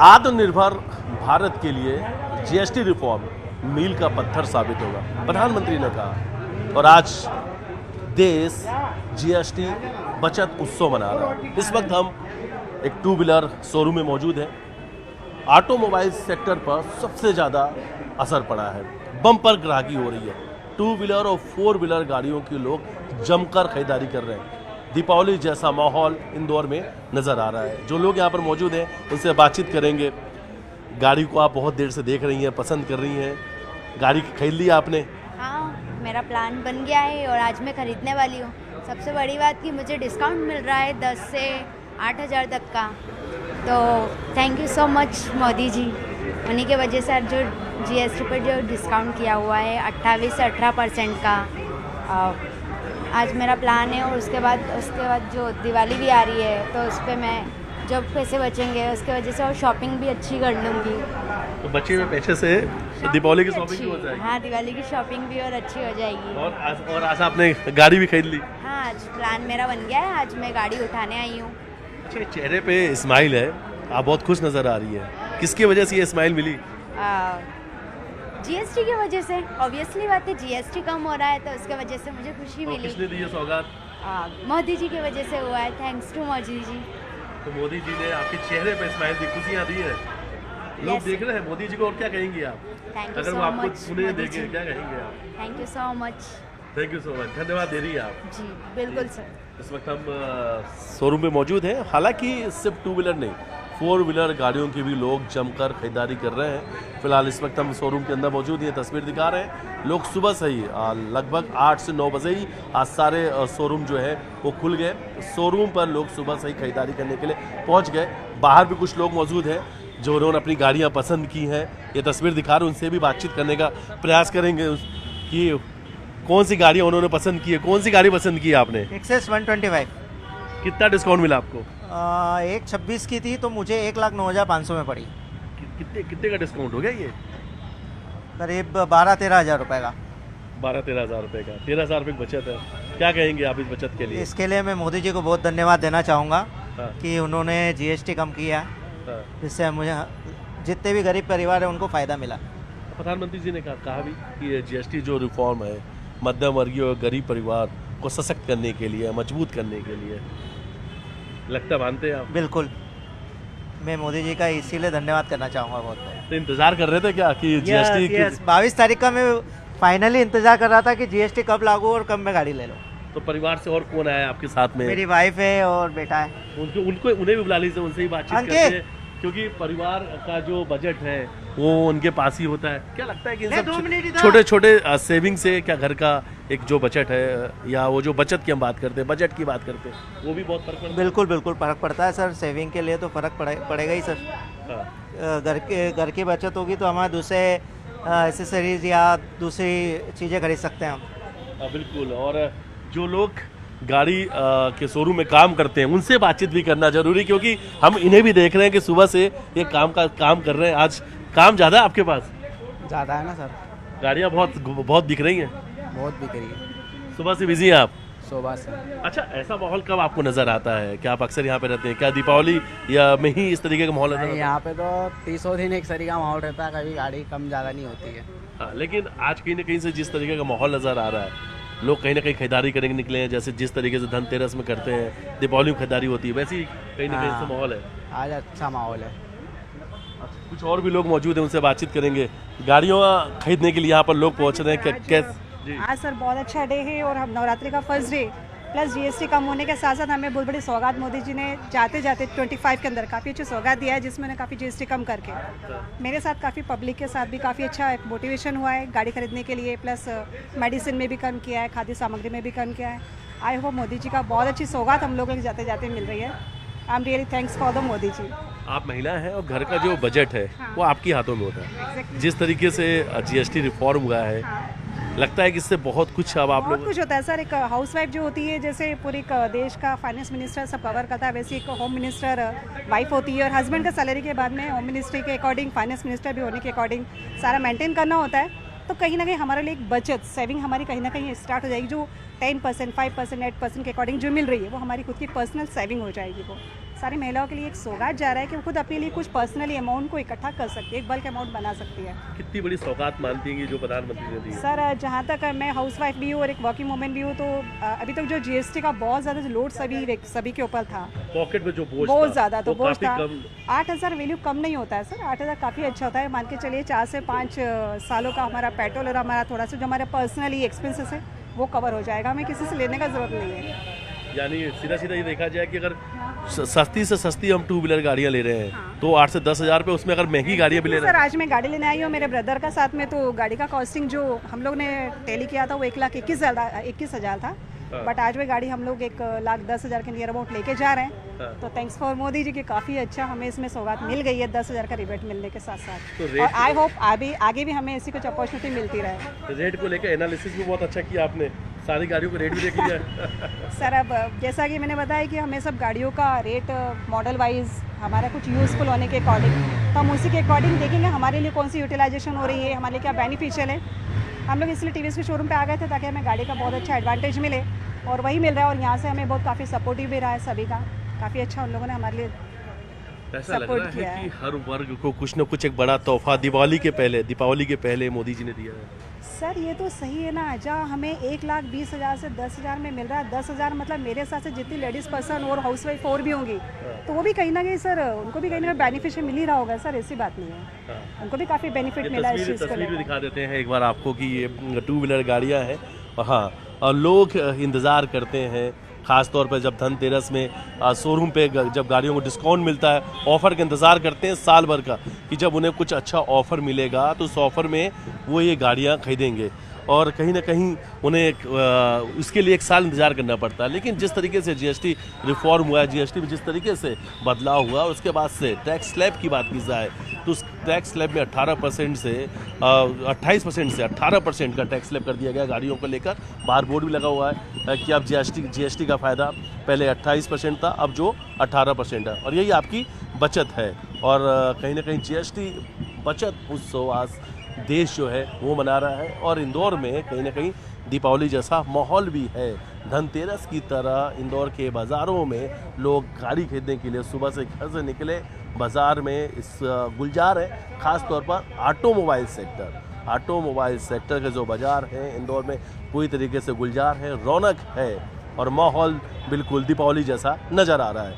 आत्मनिर्भर भारत के लिए जीएसटी रिफॉर्म मील का पत्थर साबित होगा, प्रधानमंत्री ने कहा। और आज देश जीएसटी बचत उत्सव मना रहा है। इस वक्त हम एक टू व्हीलर शोरूम में मौजूद हैं। ऑटोमोबाइल सेक्टर पर सबसे ज़्यादा असर पड़ा है, बम्पर ग्राहकी हो रही है। टू व्हीलर और फोर व्हीलर गाड़ियों के लोग जमकर खरीदारी कर रहे हैं। दीपावली जैसा माहौल इंदौर में नज़र आ रहा है। जो लोग यहाँ पर मौजूद हैं उनसे बातचीत करेंगे। गाड़ी को आप बहुत देर से देख रही हैं, पसंद कर रही हैं, गाड़ी खरीद ली आपने? हाँ, मेरा प्लान बन गया है और आज मैं खरीदने वाली हूँ। सबसे बड़ी बात कि मुझे डिस्काउंट मिल रहा है 10 से 8,000 तक का। तो thank you so much Modi ji, उन्हीं के वजह से आज जो जीएसटी पर जो डिस्काउंट किया हुआ है 28 से 18% का, आज मेरा प्लान है। और उसके बाद जो दिवाली भी आ रही है तो उस पर मैं जो पैसे बचेंगे उसके वजह से और शॉपिंग भी अच्छी कर लूँगी। तो बचे हुए पैसे से दीपावली की शॉपिंग भी हो जाएगी? हाँ, दिवाली की शॉपिंग भी और अच्छी हो जाएगी। और आज आपने गाड़ी भी खरीद ली? हाँ, आज प्लान मेरा बन गया है, आज मैं गाड़ी उठाने आई हूँ। अच्छा, चेहरे पे स्माइल है, आप बहुत खुश नज़र आ रही है। किसकी वजह से ये स्माइल मिली? जीएसटी की वजह से। ऑब्वियसली बात है, जीएसटी कम हो रहा है तो उसके वजह से मुझे खुशी मिली। किसने दी ये सौगात? मोदी जी की वजह से हुआ है। Thanks to Modi ji. तो मोदी जी ने आपके चेहरे पे स्माइल दी, खुशियाँ दी है। लोग देख रहे हैं मोदी जी को, और क्या कहेंगे आप? थैंक यू अगर वो सो आपको मच सुने देखें, क्या कहेंगे आप? Thank you so much. Thank you so much, धन्यवाद दे रही है आप। जी बिल्कुल सर। इस वक्त हम शोरूम में मौजूद हैं। हालांकि सिर्फ टू व्हीलर नहीं, फोर व्हीलर गाड़ियों की भी लोग जमकर खरीदारी कर रहे हैं। फिलहाल इस वक्त हम शोरूम के अंदर मौजूद हैं, तस्वीर दिखा रहे हैं। लोग सुबह से ही लगभग 8 से 9 बजे ही आज सारे शोरूम जो है वो खुल गए। शोरूम पर लोग सुबह से ही खरीदारी करने के लिए पहुंच गए। बाहर भी कुछ लोग मौजूद हैं जो उन्होंने अपनी गाड़ियां पसंद की हैं। ये तस्वीर दिखा रहे हैं, उनसे भी बातचीत करने का प्रयास करेंगे कि कौन सी गाड़ियाँ उन्होंने पसंद की है। कौन सी गाड़ी पसंद की है आपने? एक्सेस 125। कितना डिस्काउंट मिला आपको? एक 26 की थी तो मुझे 1,09,500 में पड़ी। कितने का डिस्काउंट हो गया ये? करीब 12-13 हज़ार रुपये का। 12-13 हज़ार रुपये का, 13 हज़ार रुपये की बचत है। क्या कहेंगे आप इस बचत के लिए? इसके लिए मैं मोदी जी को बहुत धन्यवाद देना चाहूँगा हाँ। कि उन्होंने जीएसटी कम किया, हाँ। जिससे मुझे जितने भी गरीब परिवार हैं उनको फ़ायदा मिला। प्रधानमंत्री जी ने कहा भी कि ये जीएसटी जो रिफॉर्म है मध्यम वर्गीय और गरीब परिवार को सशक्त करने के लिए, मजबूत करने के लिए, लगता मानते हैं आप? बिल्कुल, मैं मोदी जी का इसीलिए धन्यवाद करना चाहूँगा बहुत। तो इंतजार कर रहे थे क्या कि जीएसटी 22 तारीख का मैं फाइनली इंतजार कर रहा था कि जीएसटी कब लागू और कब मैं गाड़ी ले लूँ। तो परिवार से और कौन आया आपके साथ में? मेरी वाइफ है और बेटा है। उन्हें भी बुला लीजिए, उनसे ही बातचीत करते हैं, क्योंकि परिवार का जो बजट है वो उनके पास ही होता है। क्या लगता है कि इन सब छोटे छोटे सेविंग से क्या घर का एक जो बजट है, या वो जो बचत की हम बात करते हैं, बजट की बात करते हैं, वो भी बहुत फर्क पड़ता है? बिल्कुल बिल्कुल फ़र्क पड़ता है सर। सेविंग के लिए तो फ़र्क पड़ेगा ही सर। हाँ। घर की बचत होगी तो हमारे दूसरे एसेसरीज या दूसरी चीज़ें खरीद सकते हैं हम। बिल्कुल। और जो लोग गाड़ी के शोरूम में काम करते हैं उनसे बातचीत भी करना जरूरी, क्योंकि हम इन्हें भी देख रहे हैं कि सुबह से ये काम कर रहे हैं। आज काम ज़्यादा है आपके पास? ज़्यादा है ना सर, गाड़ियाँ बहुत दिख रही हैं। बहुत बिक रही है। सुबह से बिजी हैं आप? सुबह से। अच्छा, ऐसा माहौल कब आपको नज़र आता है? क्या आप अक्सर यहाँ पे रहते हैं? क्या दीपावली या में ही इस तरीके का माहौल नजर आता है? यहाँ पे तो 30 दिन एक तरीका माहौल रहता है, कभी गाड़ी कम ज़्यादा नहीं होती है। हाँ, लेकिन आज कहीं ना कहीं से जिस तरीके का माहौल नज़र आ रहा है, लोग कहीं ना कहीं खरीदारी करने निकले हैं। जैसे जिस तरीके से धनतेरस में करते हैं, दीपावली में खरीदारी होती है, वैसे ही कहीं ना कहीं से माहौल है। आज अच्छा माहौल है। कुछ और भी लोग मौजूद हैं, उनसे बातचीत करेंगे। गाड़ियों खरीदने के लिए यहाँ पर लोग पहुँच रहे हैं। कैसे? आज सर बहुत अच्छा डे है और हम नवरात्रि का फर्स्ट डे, प्लस जीएसटी कम होने के साथ साथ हमें बहुत बड़ी सौगात मोदी जी ने जाते जाते 25 के अंदर काफ़ी अच्छी सौगात दिया है, जिसमें उन्हें काफ़ी जीएसटी कम करके मेरे साथ काफ़ी पब्लिक के साथ भी काफ़ी अच्छा एक मोटिवेशन हुआ है गाड़ी खरीदने के लिए। प्लस मेडिसिन में भी कम किया है, खाद्य सामग्री में भी कम किया है। आई होप मोदी जी का बहुत अच्छी सौगात हम लोगों को जाते जाते मिल रही है। I am really thanks for the Modi ji. आप महिला हैं और घर का जो बजट है वो आपके हाथों में होता है। जिस तरीके से जीएसटी रिफॉर्म हुआ है, लगता है कि इससे बहुत कुछ अब आप लोग कुछ होता है सर। एक हाउसवाइफ जो होती है, जैसे पूरी देश का फाइनेंस मिनिस्टर सब कवर करता है, वैसे एक होम मिनिस्टर वाइफ होती है, और हस्बैंड का सैलरी के बाद में होम मिनिस्ट्री के अकॉर्डिंग फाइनेंस मिनिस्टर भी होने के अकॉर्डिंग सारा मेंटेन करना होता है। तो कहीं ना कहीं हमारे लिए एक बचत सेविंग हमारी कहीं ना कहीं स्टार्ट हो जाएगी, जो 10%, 5%, 8% के अकॉर्डिंग जो मिल रही है वो हमारी खुद की पर्सनल सेविंग हो जाएगी वो। सारी महिलाओं के लिए एक सौगात जा रहा है कि वो खुद अपने लिए कुछ पर्सनली अमाउंट को इकट्ठा कर सकती है, एक बल्क अमाउंट बना सकती है। कितनी बड़ी सौगात मानती हैं जो प्रधानमंत्री ने दी है? सर जहाँ तक मैं हाउसवाइफ भी हूँ और एक वर्किंग वुमेन भी हूँ, तो अभी तक जो जीएसटी का बहुत ज़्यादा लोड सभी के ऊपर था, पॉकेट में जो बोझ बहुत था, ज़्यादा तो वो बोझ काफी था। कम। 8,000 वैल्यू कम नहीं होता है सर, 8,000 काफ़ी अच्छा होता है। मान के चलिए 4 से 5 सालों का हमारा पेट्रोल और हमारा थोड़ा सा जो हमारे पर्सनली एक्सपेंसेस है वो कवर हो जाएगा, हमें किसी से लेने का ज़रूरत नहीं है। यानी सीधा सीधा ये देखा जाए कि अगर सस्ती से सस्ती हम टू व्हीलर गाड़ियाँ ले रहे हैं तो 8 से 10 हज़ार रुपये, उसमें अगर महंगी गाड़ियाँ भी ले रहे सर आज मैं गाड़ी लेने आई हूँ मेरे ब्रदर का साथ में, तो गाड़ी का कॉस्टिंग जो हम लोग ने टैली किया था वो 1,21,000 था, बट आज वो गाड़ी हम लोग 1,10,000 के नियर अबाउट लेके जा रहे हैं। तो थैंक्स फॉर मोदी जी की काफ़ी अच्छा हमें इसमें सौगात मिल गई है 10,000 का रिबेट मिलने के साथ साथ, तो और आई होप आगे भी हमें ऐसी कुछ अपॉर्चुनिटी मिलती रहे। हैं। रेट को लेकर एनालिसिस भी बहुत अच्छा किया आपने, सारी गाड़ियों का रेट भी देख लिया। सर अब जैसा कि मैंने बताया कि हमें सब गाड़ियों का रेट मॉडल वाइज हमारा कुछ यूज़फुल होने के अकॉर्डिंग, तो हम उसी के अकॉर्डिंग देखेंगे हमारे लिए कौन सी यूटिलाइजेशन हो रही है, हमारे लिए क्या बेनिफिशियल है। हम लोग इसलिए टीवीएस के शोरूम पे आ गए थे ताकि हमें गाड़ी का बहुत अच्छा एडवांटेज मिले, और वही मिल रहा है, और यहाँ से हमें बहुत काफ़ी सपोर्टिव भी रहा है सभी का, काफ़ी अच्छा उन लोगों ने हमारे लिए ऐसा लग सपोर्ट रहा किया है है। कि हर वर्ग को कुछ न कुछ एक बड़ा तोहफा दीपावली के पहले मोदी जी ने दिया है। सर ये तो सही है ना, जहाँ हमें 1,20,000 से 10,000 में मिल रहा है, 10,000 मतलब मेरे हिसाब से जितनी लेडीज़ पर्सन और हाउस वाइफ और भी होंगी तो वो भी कहीं ना कहीं सर उनको भी कहीं ना कहीं बेनिफिट मिल ही रहा होगा सर, ऐसी बात नहीं है, उनको भी काफ़ी बेनिफिट मिला है इस चीज़ को तस्वीर भी लेकर। दिखा देते हैं एक बार आपको कि ये टू व्हीलर गाड़ियाँ हैं, और हाँ, और लोग इंतज़ार करते हैं ख़ास तौर पर जब धनतेरस में शोरूम पे जब गाड़ियों को डिस्काउंट मिलता है, ऑफ़र का इंतज़ार करते हैं साल भर का कि जब उन्हें कुछ अच्छा ऑफ़र मिलेगा तो उस ऑफ़र में वो ये गाड़ियाँ खरीदेंगे, और कहीं ना कहीं उन्हें इसके लिए एक साल इंतज़ार करना पड़ता है। लेकिन जिस तरीके से जीएसटी रिफॉर्म हुआ है, जीएसटी में जिस तरीके से बदलाव हुआ, उसके बाद से टैक्स स्लैब की बात की जाए तो उस टैक्स स्लैब में 28% से 18% का टैक्स स्लैब कर दिया गया गाड़ियों को लेकर। बाहर बोर्ड भी लगा हुआ है कि अब जीएसटी का फ़ायदा पहले 28% था, अब जो 18% है, और यही आपकी बचत है। और कहीं ना कहीं जीएसटी बचत उत्सव आज देश जो है वो मना रहा है, और इंदौर में कहीं ना कहीं दीपावली जैसा माहौल भी है। धनतेरस की तरह इंदौर के बाज़ारों में लोग गाड़ी खरीदने के लिए सुबह से घर से निकले, बाज़ार में इस गुलजार है, ख़ास तौर पर ऑटोमोबाइल सेक्टर के जो बाज़ार हैं इंदौर में पूरी तरीके से गुलजार है, रौनक है, और माहौल बिल्कुल दीपावली जैसा नज़र आ रहा है।